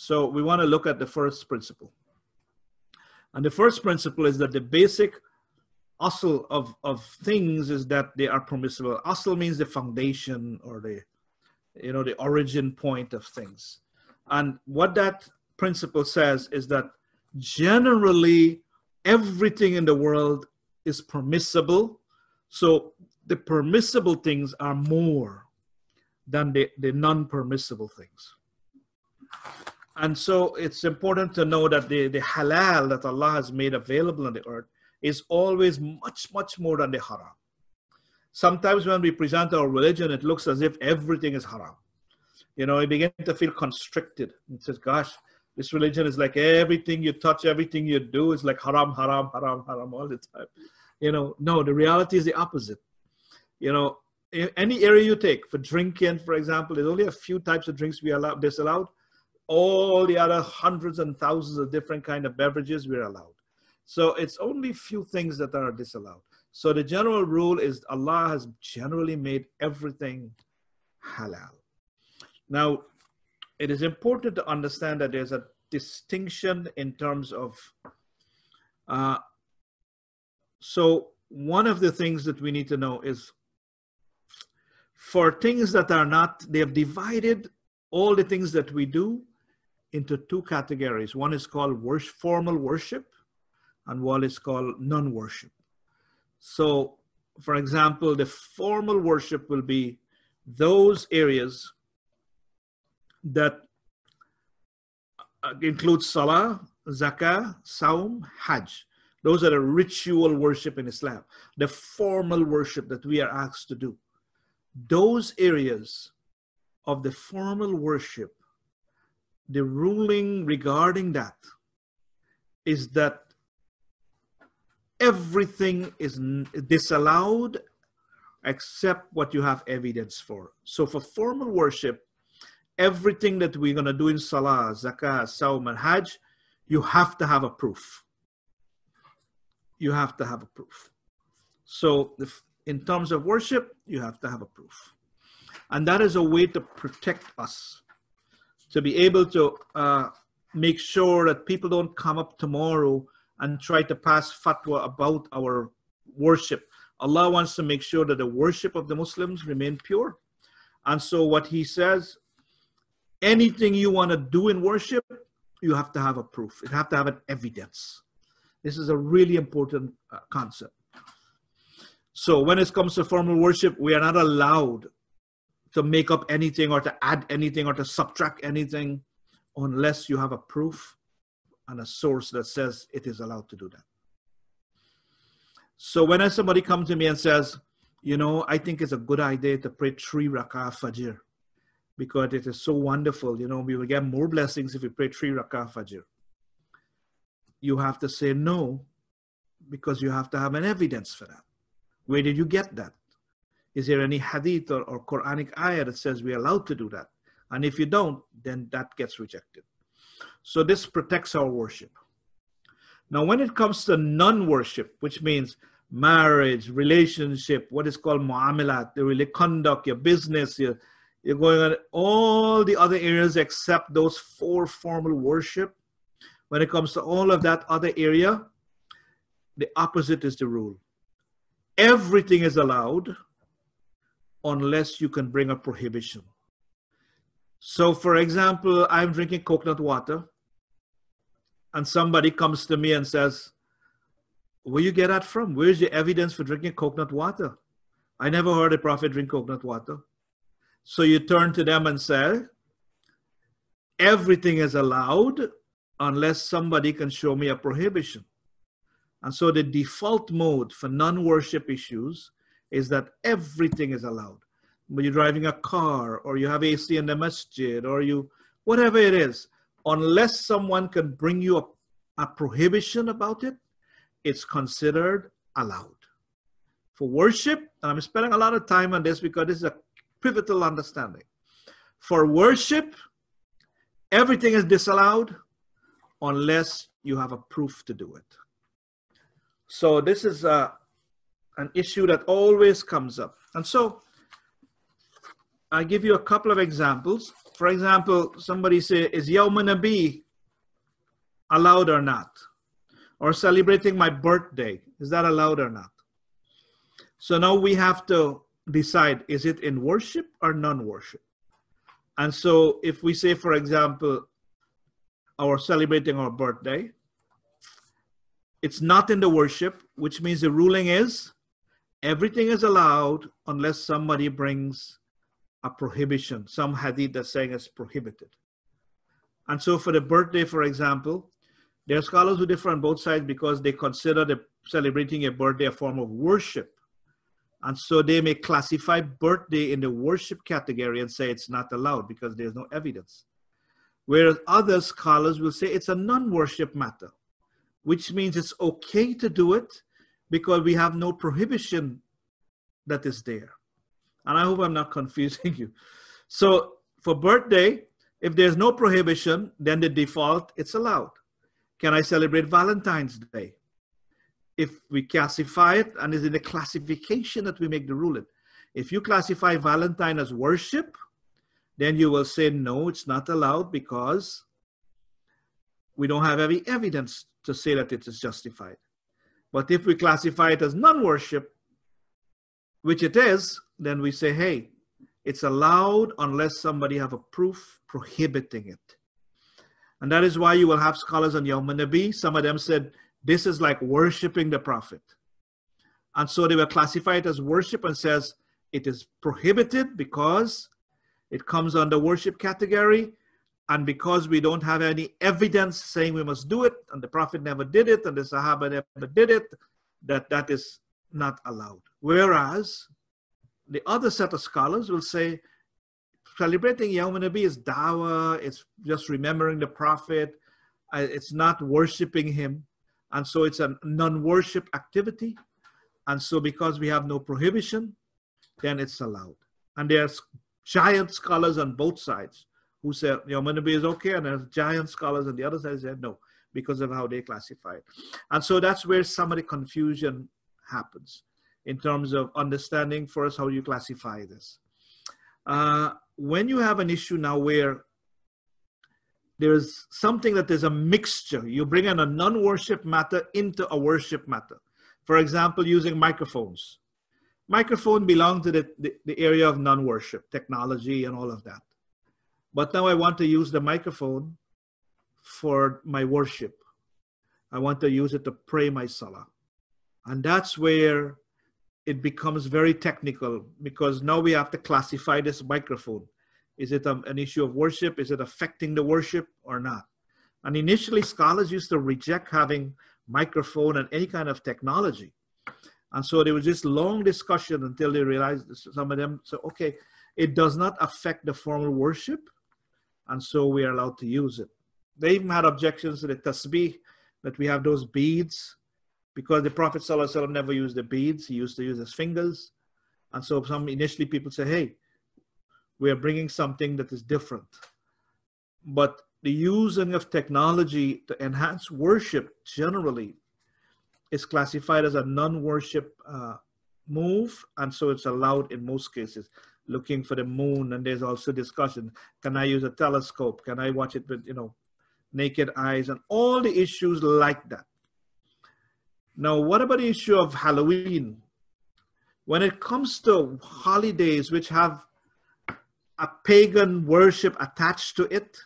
So we want to look at the first principle. And the first principle is that the basic asl of things is that they are permissible. Asl means the foundation or the, the origin point of things. And what that principle says is that generally everything in the world is permissible. So the permissible things are more than the non-permissible things. And so it's important to know that the halal that Allah has made available on the earth is always much, much more than the haram. Sometimes when we present our religion, it looks as if everything is haram. You begin to feel constricted. It says, gosh, this religion is like everything you touch, everything you do is like haram, haram, haram, haram all the time. No, the reality is the opposite. Any area you take, for drinking, for example, there's only a few types of drinks we allow, disallowed. All the other hundreds and thousands of different kind of beverages we're allowed. So it's only few things that are disallowed. So the general rule is Allah has generally made everything halal. Now, it is important to understand that there's a distinction in terms of, so one of the things that we need to know is for things that are not, they have divided all the things that we do into two categories. One is called formal worship and one is called non-worship. So, for example, the formal worship will be those areas that include salah, zakah, saum, hajj. Those are the ritual worship in Islam, the formal worship that we are asked to do. Those areas of the formal worship, the ruling regarding that is that everything is disallowed except what you have evidence for. So for formal worship, everything that we're going to do in salah, zakah, saum, and hajj, you have to have a proof. You have to have a proof. So in terms of worship, you have to have a proof. And that is a way to protect us, to be able to make sure that people don't come up tomorrow and try to pass fatwa about our worship. Allah wants to make sure that the worship of the Muslims remain pure. And so what he says, anything you want to do in worship, you have to have a proof. You have to have an evidence. This is a really important concept. So when it comes to formal worship, we are not allowed to make up anything or to add anything or to subtract anything unless you have a proof and a source that says it is allowed to do that. So when somebody comes to me and says, I think it's a good idea to pray 3 rak'ah fajr because it is so wonderful, we will get more blessings if we pray 3 rak'ah fajr. You have to say no, because you have to have an evidence for that. Where did you get that? Is there any hadith or Quranic ayah that says we're allowed to do that? And if you don't, then that gets rejected. So this protects our worship. Now, when it comes to non-worship, which means marriage, relationship, what is called mu'amalat, the really conduct, your business, you're going on all the other areas except those 4 formal worship. When it comes to all of that other area, the opposite is the rule. Everything is allowed unless you can bring a prohibition. So for example, I'm drinking coconut water and somebody comes to me and says, where you get that from? Where's your evidence for drinking coconut water? I never heard a prophet drink coconut water. So you turn to them and say, everything is allowed unless somebody can show me a prohibition. And so the default mode for non-worship issues is that everything is allowed. When you're driving a car or you have AC in the masjid or whatever it is, unless someone can bring you a prohibition about it, it's considered allowed. For worship, and I'm spending a lot of time on this because this is a pivotal understanding. For worship, everything is disallowed unless you have a proof to do it. So this is an issue that always comes up. And so I give you a couple of examples. for example, somebody say, is Yawm Nabi allowed or not? Or celebrating my birthday, is that allowed or not? So now we have to decide, is it in worship or non-worship? And so if we say, for example, our celebrating our birthday, it's not in the worship, which means the ruling is everything is allowed unless somebody brings a prohibition, some hadith that's saying it's prohibited. And so for the birthday, for example, there are scholars who differ on both sides because they consider celebrating a birthday a form of worship. And so they may classify birthday in the worship category and say it's not allowed because there's no evidence. Whereas other scholars will say it's a non-worship matter, which means it's okay to do it because we have no prohibition that is there. And I hope I'm not confusing you. So for birthday, if there's no prohibition, then the default, it's allowed. Can I celebrate Valentine's Day? If we classify it, and it's in the classification that we make the ruling. If you classify Valentine as worship, then you will say, no, it's not allowed because we don't have any evidence to say that it is justified. But if we classify it as non-worship, which it is, then we say, hey, it's allowed unless somebody have a proof prohibiting it. And that is why you will have scholars on Yawm Nabi. Some of them said, this is like worshiping the Prophet. And so they will classify it as worship and says it is prohibited because it comes under worship category. And because we don't have any evidence saying we must do it, and the Prophet never did it, and the Sahaba never did it, that is not allowed. Whereas the other set of scholars will say celebrating Yawm Nabi is dawah, it's just remembering the Prophet, it's not worshiping him. And so it's a non-worship activity. And so because we have no prohibition, then it's allowed. And there's giant scholars on both sides who say Yawm Nabi is okay, and there's giant scholars on the other side who say no, because of how they classify it. And so that's where some of the confusion happens in terms of understanding first how you classify this. When you have an issue now where there's something that is a mixture, you bring in a non-worship matter into a worship matter. For example, using microphones. Microphone belong to the area of non-worship, technology and all of that. But now I want to use the microphone for my worship. I want to use it to pray my salah. And that's where it becomes very technical, because now we have to classify this microphone. Is it an issue of worship? Is it affecting the worship or not? And initially, scholars used to reject having microphone and any kind of technology. And so there was this long discussion until they realized, some of them said, okay, it does not affect the formal worship, and so we are allowed to use it. They even had objections to the tasbih, that we have those beads, because the Prophet ﷺ never used the beads. He used to use his fingers. And so initially people say, hey, we are bringing something that is different. But the using of technology to enhance worship generally is classified as a non-worship move, and so it's allowed in most cases. Looking for the moon, and there's also discussion, can I use a telescope? Can I watch it with, naked eyes? And all the issues like that. Now, what about the issue of Halloween? When it comes to holidays which have a pagan worship attached to it,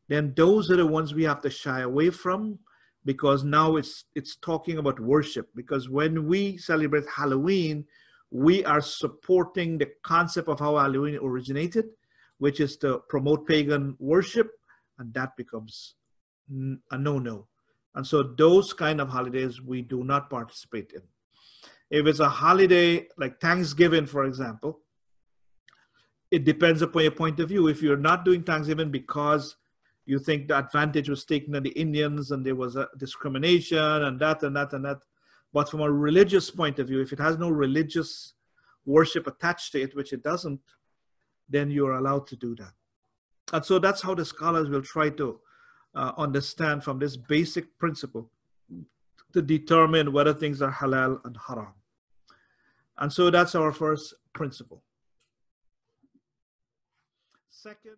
then those are the ones we have to shy away from, because now it's talking about worship. Because when we celebrate Halloween, we are supporting the concept of how Halloween originated, which is to promote pagan worship, and that becomes a no-no. And so those kind of holidays we do not participate in. If it's a holiday like Thanksgiving, for example, it depends upon your point of view. If you're not doing Thanksgiving because you think the advantage was taken on the Indians and there was a discrimination and that and that and that, but from a religious point of view, if it has no religious worship attached to it, which it doesn't, then you're allowed to do that. And so that's how the scholars will try to understand from this basic principle to determine whether things are halal and haram. And so that's our first principle. Second,